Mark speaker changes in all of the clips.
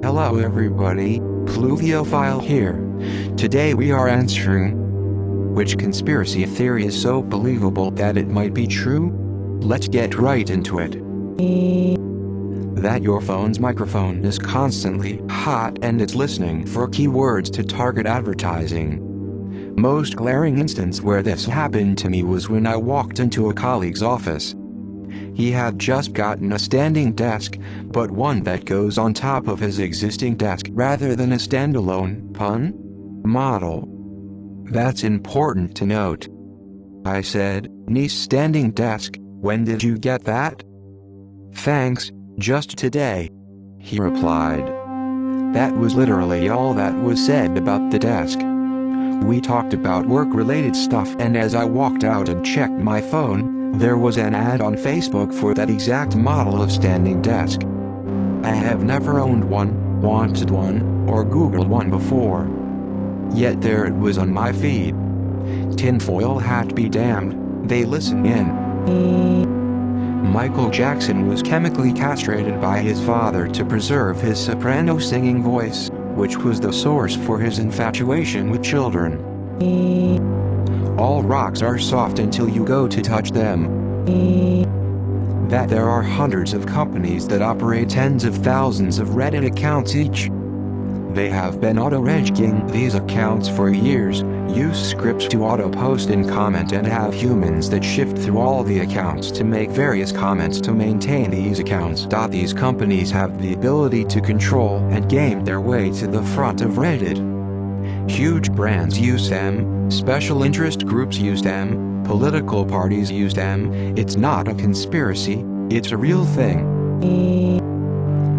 Speaker 1: Hello everybody, Pluviophile here. Today we are answering which conspiracy theory is so believable that it might be true? Let's get right into it. That your phone's microphone is constantly hot and it's listening for keywords to target advertising. Most glaring instance where this happened to me was when I walked into a colleague's office. He had just gotten a standing desk, but one that goes on top of his existing desk rather than a standalone, pun? Model. That's important to note. I said, "Nice standing desk, when did you get that?" "Thanks, just today," he replied. That was literally all that was said about the desk. We talked about work-related stuff, and as I walked out and checked my phone, there was an ad on Facebook for that exact model of standing desk. I have never owned one, wanted one, or Googled one before. Yet there it was on my feed. Tinfoil hat be damned, they listen in. Michael Jackson was chemically castrated by his father to preserve his soprano singing voice, which was the source for his infatuation with children. All rocks are soft until you go to touch them. That there are hundreds of companies that operate tens of thousands of Reddit accounts each. They have been auto-registering these accounts for years, use scripts to auto-post and comment, and have humans that shift through all the accounts to make various comments to maintain these accounts. These companies have the ability to control and game their way to the front of Reddit. Huge brands use them, special interest groups use them, political parties use them. It's not a conspiracy, it's a real thing.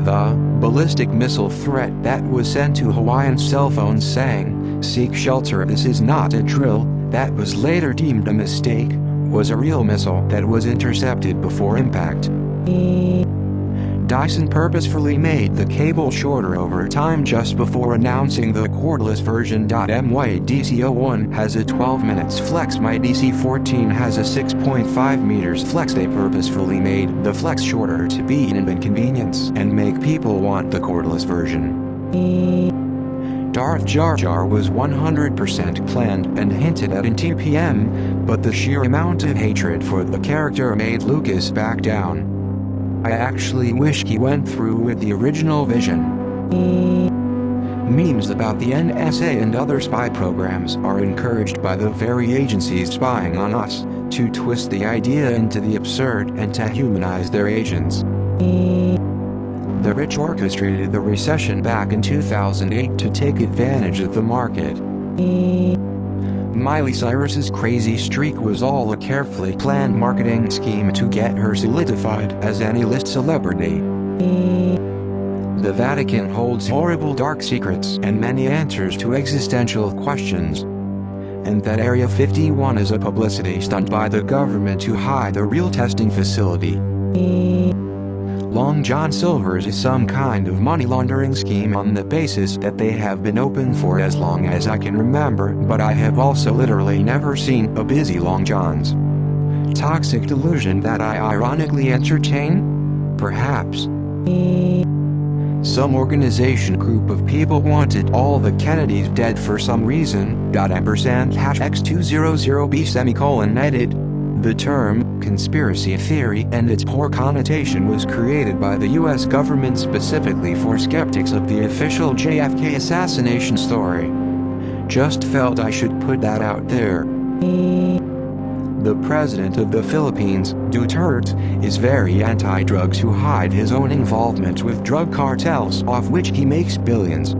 Speaker 1: The ballistic missile threat that was sent to Hawaiian cell phones saying, "Seek shelter, this is not a drill," that was later deemed a mistake, was a real missile that was intercepted before impact. Dyson purposefully made the cable shorter over time just before announcing the cordless version. My DC-01 has a 12 minutes flex, my DC-14 has a 6.5 meters flex. They purposefully made the flex shorter to be an inconvenience and make people want the cordless version. Darth Jar Jar was 100% planned and hinted at in TPM, but the sheer amount of hatred for the character made Lucas back down. I actually wish he went through with the original vision. Memes about the NSA and other spy programs are encouraged by the very agencies spying on us, to twist the idea into the absurd and to humanize their agents. The rich orchestrated the recession back in 2008 to take advantage of the market. Miley Cyrus's crazy streak was all a carefully planned marketing scheme to get her solidified as an A-list celebrity. The Vatican holds horrible dark secrets and many answers to existential questions. And that Area 51 is a publicity stunt by the government to hide the real testing facility. Long John Silver's is some kind of money laundering scheme on the basis that they have been open for as long as I can remember, but I have also literally never seen a busy Long John's. Toxic delusion that I ironically entertain? Perhaps. Some organization group of people wanted all the Kennedys dead for some reason. #X200B edit. The term, conspiracy theory, and its poor connotation was created by the US government specifically for skeptics of the official JFK assassination story. Just felt I should put that out there. The president of the Philippines, Duterte, is very anti-drugs to hide his own involvement with drug cartels off which he makes billions.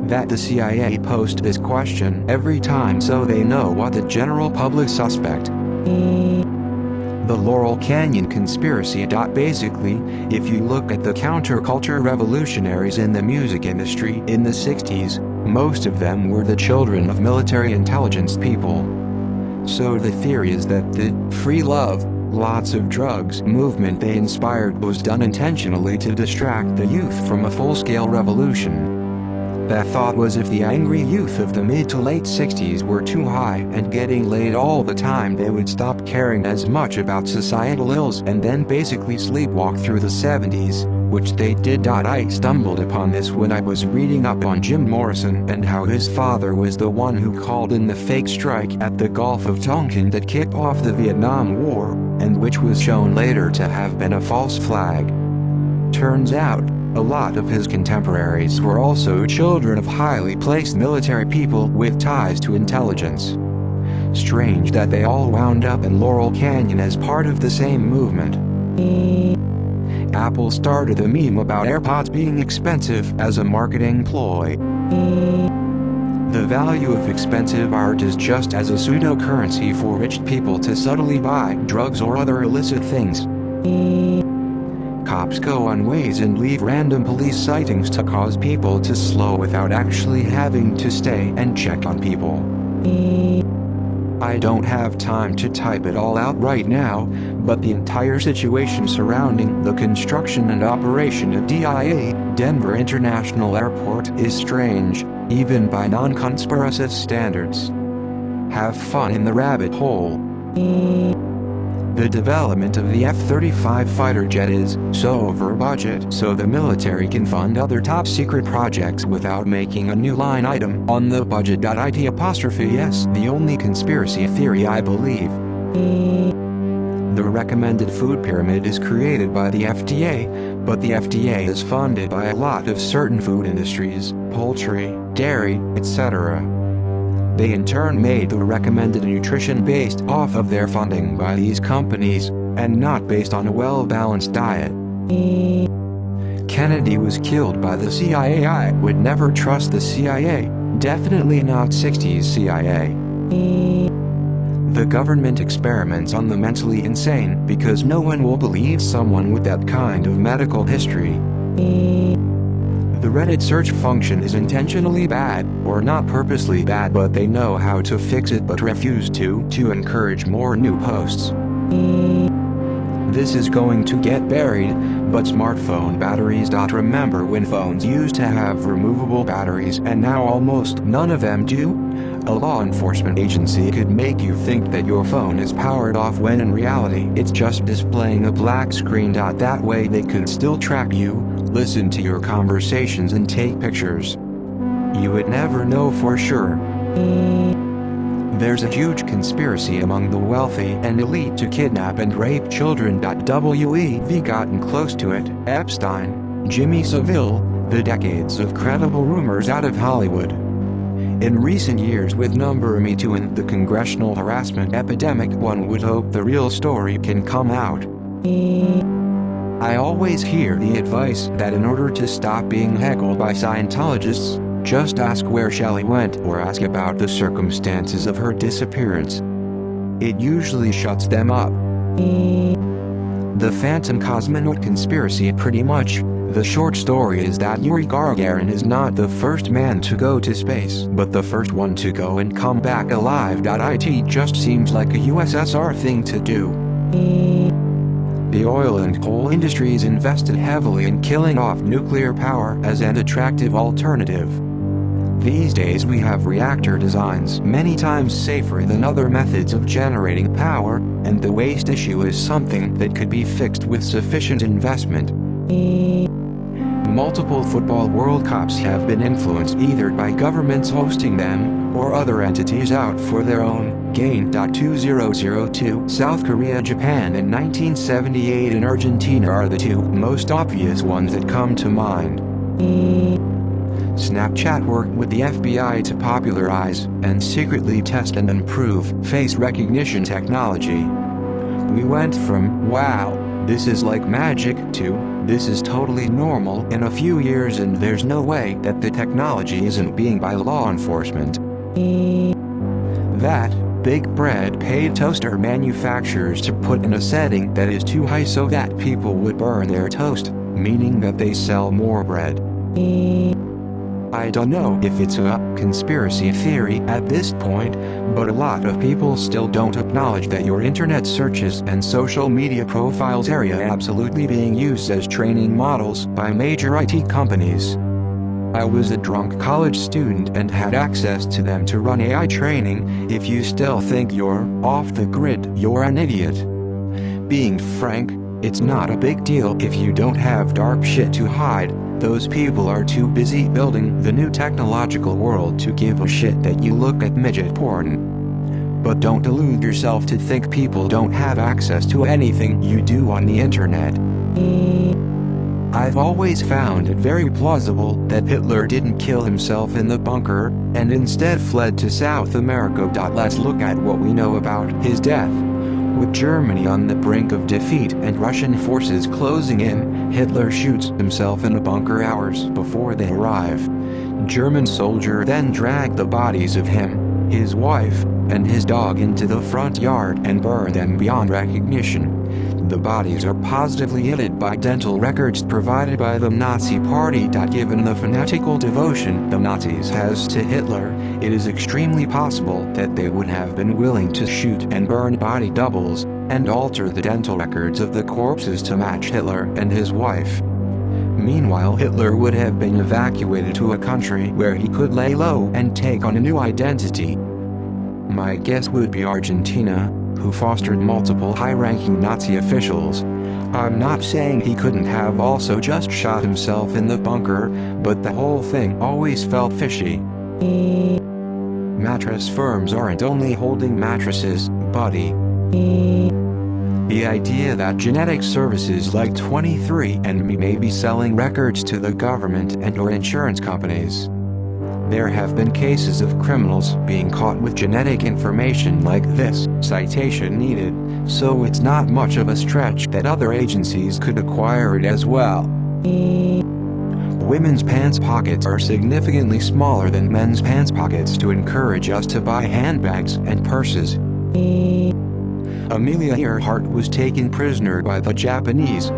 Speaker 1: That the CIA post this question every time so they know what the general public suspect. The Laurel Canyon conspiracy. Basically, if you look at the counterculture revolutionaries in the music industry in the 60s, most of them were the children of military intelligence people. So the theory is that the free love, lots of drugs movement they inspired was done intentionally to distract the youth from a full-scale revolution. That thought was if the angry youth of the mid to late 60s were too high and getting laid all the time, they would stop caring as much about societal ills and then basically sleepwalk through the 70s, which they did. I stumbled upon this when I was reading up on Jim Morrison and how his father was the one who called in the fake strike at the Gulf of Tonkin that kicked off the Vietnam War, and which was shown later to have been a false flag. Turns out, a lot of his contemporaries were also children of highly placed military people with ties to intelligence. Strange that they all wound up in Laurel Canyon as part of the same movement. Apple started a meme about AirPods being expensive as a marketing ploy. The value of expensive art is just as a pseudo-currency for rich people to subtly buy drugs or other illicit things. Cops go on ways and leave random police sightings to cause people to slow without actually having to stay and check on people. I don't have time to type it all out right now, but the entire situation surrounding the construction and operation of DIA, Denver International Airport, is strange, even by non-conspiracist standards. Have fun in the rabbit hole. The development of the F-35 fighter jet is so over budget so the military can fund other top-secret projects without making a new line item on the budget. Yes, the only conspiracy theory I believe. The recommended food pyramid is created by the FDA, but the FDA is funded by a lot of certain food industries, poultry, dairy, etc. They in turn made the recommended nutrition based off of their funding by these companies, and not based on a well-balanced diet. Kennedy was killed by the CIA. I would never trust the CIA, definitely not 60s CIA. The government experiments on the mentally insane because no one will believe someone with that kind of medical history. The Reddit search function is intentionally bad, or not purposely bad, but they know how to fix it but refuse to encourage more new posts. This is going to get buried, but smartphone batteries. Remember when phones used to have removable batteries and now almost none of them do? A law enforcement agency could make you think that your phone is powered off when in reality it's just displaying a black screen. That way they could still track you, listen to your conversations and take pictures. You would never know for sure. There's a huge conspiracy among the wealthy and elite to kidnap and rape children. We've gotten close to it. Epstein, Jimmy Savile, the decades of credible rumors out of Hollywood. In recent years, with Me Too and the congressional harassment epidemic, one would hope the real story can come out. I always hear the advice that in order to stop being heckled by Scientologists, just ask where Shelley went or ask about the circumstances of her disappearance. It usually shuts them up. The Phantom Cosmonaut conspiracy. Pretty much, the short story is that Yuri Gagarin is not the first man to go to space, but the first one to go and come back alive. It just seems like a USSR thing to do. The oil and coal industries invested heavily in killing off nuclear power as an attractive alternative. These days we have reactor designs many times safer than other methods of generating power, and the waste issue is something that could be fixed with sufficient investment. Multiple football World Cups have been influenced either by governments hosting them, or other entities out for their own gain. 2002, South Korea, Japan, and 1978 in Argentina are the two most obvious ones that come to mind. Snapchat worked with the FBI to popularize and secretly test and improve face recognition technology. We went from, wow, this is like magic, to, this is totally normal in a few years, and there's no way that the technology isn't being by law enforcement. That Big Bread paid toaster manufacturers to put in a setting that is too high so that people would burn their toast, meaning that they sell more bread. I don't know if it's a conspiracy theory at this point, but a lot of people still don't acknowledge that your internet searches and social media profiles are absolutely being used as training models by major IT companies. I was a drunk college student and had access to them to run AI training. If you still think you're off the grid, you're an idiot. Being frank, It's not a big deal if you don't have dark shit to hide. Those people are too busy building the new technological world to give a shit that you look at midget porn. But don't delude yourself to think people don't have access to anything you do on the internet. I've always found it very plausible that Hitler didn't kill himself in the bunker, and instead fled to South America. Let's look at what we know about his death. With Germany on the brink of defeat and Russian forces closing in, Hitler shoots himself in a bunker hours before they arrive. German soldier then dragged the bodies of him, his wife, and his dog into the front yard and burn them beyond recognition. The bodies are positively hidden by dental records provided by the Nazi Party. Given the fanatical devotion the Nazis has to Hitler, it is extremely possible that they would have been willing to shoot and burn body doubles, and alter the dental records of the corpses to match Hitler and his wife. Meanwhile, Hitler would have been evacuated to a country where he could lay low and take on a new identity. My guess would be Argentina, who fostered multiple high-ranking Nazi officials. I'm not saying he couldn't have also just shot himself in the bunker, but the whole thing always felt fishy. Mattress firms aren't only holding mattresses, buddy. The idea that genetic services like 23andMe may be selling records to the government and/or insurance companies. There have been cases of criminals being caught with genetic information like this, citation needed, so it's not much of a stretch that other agencies could acquire it as well. Women's pants pockets are significantly smaller than men's pants pockets to encourage us to buy handbags and purses. Amelia Earhart was taken prisoner by the Japanese.